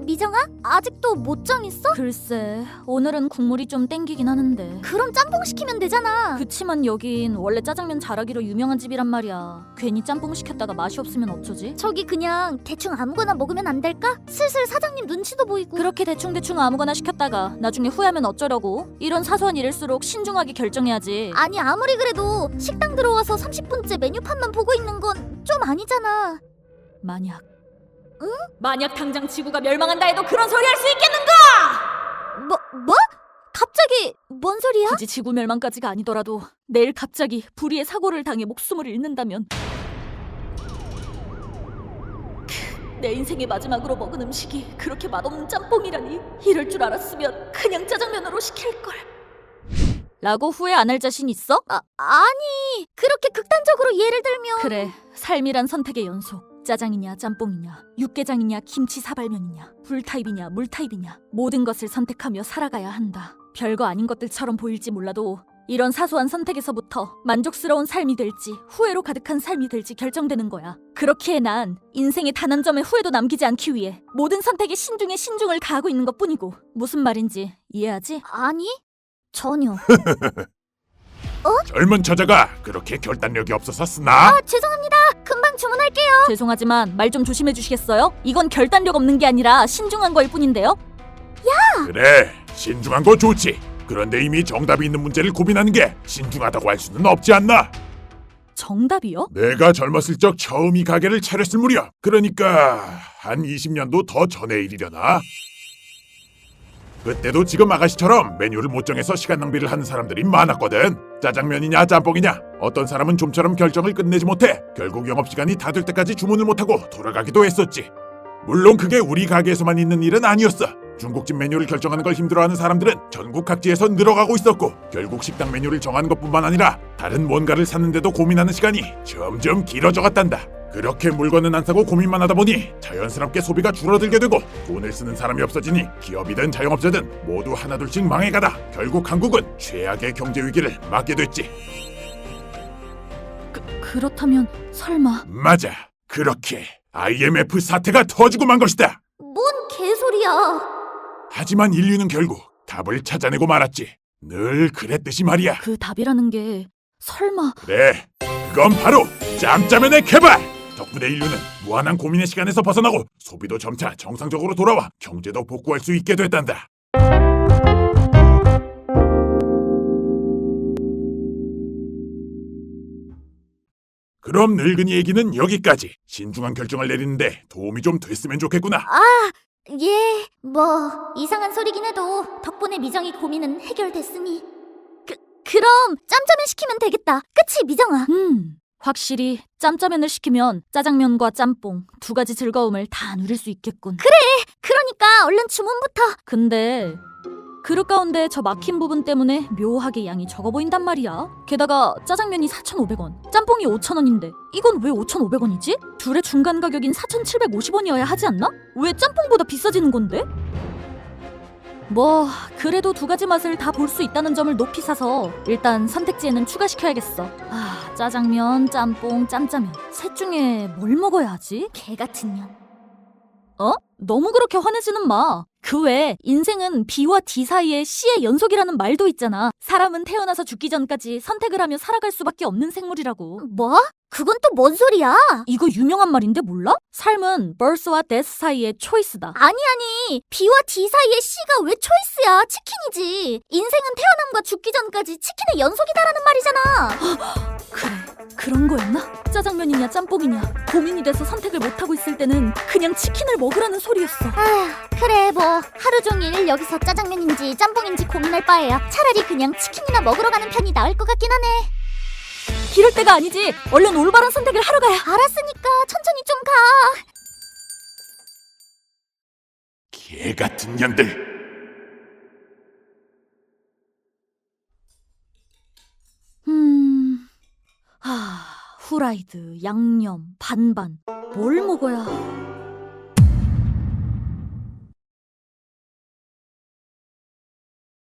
미정아? 아직도 못 정했어? 글쎄, 오늘은 국물이 좀 땡기긴 하는데. 그럼 짬뽕 시키면 되잖아. 그치만 여긴 원래 짜장면 잘하기로 유명한 집이란 말이야. 괜히 짬뽕 시켰다가 맛이 없으면 어쩌지? 저기 그냥 대충 아무거나 먹으면 안 될까? 슬슬 사장님 눈치도 보이고. 그렇게 대충대충 아무거나 시켰다가 나중에 후회하면 어쩌려고? 이런 사소한 일일수록 신중하게 결정해야지. 아니 아무리 그래도 식당 들어와서 30분째 메뉴판만 보고 있는 건 좀 아니잖아. 만약 응? 만약 당장 지구가 멸망한다 해도 그런 소리 할 수 있겠는가? 뭐? 갑자기 뭔 소리야? 굳이 지구 멸망까지가 아니더라도 내일 갑자기 불의의 사고를 당해 목숨을 잃는다면 내 인생의 마지막으로 먹은 음식이 그렇게 맛없는 짬뽕이라니. 이럴 줄 알았으면 그냥 짜장면으로 시킬걸 라고 후회 안 할 자신 있어? 아니 그렇게 극단적으로 예를 들면. 그래, 삶이란 선택의 연속. 짜장이냐 짬뽕이냐, 육개장이냐 김치 사발면이냐, 불타입이냐 물타입이냐, 모든 것을 선택하며 살아가야 한다. 별거 아닌 것들처럼 보일지 몰라도 이런 사소한 선택에서부터 만족스러운 삶이 될지 후회로 가득한 삶이 될지 결정되는 거야. 그렇기에 난 인생의 단 한 점의 후회도 남기지 않기 위해 모든 선택에 신중에 신중을 가하고 있는 것뿐이고. 무슨 말인지 이해하지? 아니 전혀. 젊은 처자가 그렇게 결단력이 없어서 쓰나? 죄송합니다. 금방 주문할게요. 죄송하지만 말 좀 조심해 주시겠어요? 이건 결단력 없는 게 아니라 신중한 거일 뿐인데요. 그래, 신중한 거 좋지. 그런데 이미 정답이 있는 문제를 고민하는 게 신중하다고 할 수는 없지 않나? 정답이요? 내가 젊었을 적 처음 이 가게를 차렸을 무렵, 그러니까 한 20년도 더 전의 일이려나? 그때도 지금 아가씨처럼 메뉴를 못 정해서 시간 낭비를 하는 사람들이 많았거든. 짜장면이냐 짬뽕이냐, 어떤 사람은 좀처럼 결정을 끝내지 못해 결국 영업시간이 다 될 때까지 주문을 못하고 돌아가기도 했었지. 물론 그게 우리 가게에서만 있는 일은 아니었어. 중국집 메뉴를 결정하는 걸 힘들어하는 사람들은 전국 각지에서 늘어가고 있었고, 결국 식당 메뉴를 정하는 것뿐만 아니라 다른 뭔가를 사는데도 고민하는 시간이 점점 길어져 갔단다. 그렇게 물건은 안 사고 고민만 하다 보니 자연스럽게 소비가 줄어들게 되고, 돈을 쓰는 사람이 없어지니 기업이든 자영업자든 모두 하나둘씩 망해가다 결국 한국은 최악의 경제 위기를 맞게 됐지. 그렇다면 설마 맞아, 그렇게 IMF 사태가 터지고 만 것이다. 뭔 개소리야. 하지만 인류는 결국 답을 찾아내고 말았지. 늘 그랬듯이 말이야. 그 답이라는 게 설마 그래, 그건 바로 짬짜면의 개발! 덕분에 인류는 무한한 고민의 시간에서 벗어나고 소비도 점차 정상적으로 돌아와 경제도 복구할 수 있게 됐단다. 그럼 늙은이 얘기는 여기까지. 신중한 결정을 내리는데 도움이 좀 됐으면 좋겠구나. 예, 이상한 소리긴 해도 덕분에 미정이 고민은 해결됐으니. 그럼 짬짜면 시키면 되겠다. 그치, 미정아? 확실히 짬짜면을 시키면 짜장면과 짬뽕 두 가지 즐거움을 다 누릴 수 있겠군. 그러니까 얼른 주문부터. 근데 그릇 가운데 저 막힌 부분 때문에 묘하게 양이 적어 보인단 말이야. 게다가 짜장면이 4,500원, 짬뽕이 5,000원인데 이건 왜 5,500원이지? 둘의 중간 가격인 4,750원이어야 하지 않나? 왜 짬뽕보다 비싸지는 건데? 그래도 두 가지 맛을 다 볼 수 있다는 점을 높이 사서 일단 선택지에는 추가시켜야겠어. 짜장면, 짬뽕, 짬짜면 셋 중에 뭘 먹어야 하지? 개 같은 년. 너무 그렇게 화내지는 마. 그 외에 인생은 B와 D 사이의 C의 연속이라는 말도 있잖아. 사람은 태어나서 죽기 전까지 선택을 하며 살아갈 수밖에 없는 생물이라고. 뭐? 그건 또 뭔 소리야? 이거 유명한 말인데 몰라? 삶은 birth와 death 사이의 초이스다. 아니 B와 D 사이의 C가 왜 초이스야? 치킨이지. 인생은 태어남과 죽기 전까지 치킨의 연속이다라는 말이잖아. 그래, 그런 거였나? 짜장면이냐 짬뽕이냐 고민이 돼서 선택을 못하고 있을 때는 그냥 치킨을 먹으라는 소리였어. 그래 하루 종일 여기서 짜장면인지 짬뽕인지 고민할 바에야 차라리 그냥 치킨이나 먹으러 가는 편이 나을 것 같긴 하네. 이럴 때가 아니지. 얼른 올바른 선택을 하러 가야. 알았으니까 천천히 좀 가. 개 같은 년들. 후라이드, 양념, 반반 뭘 먹어야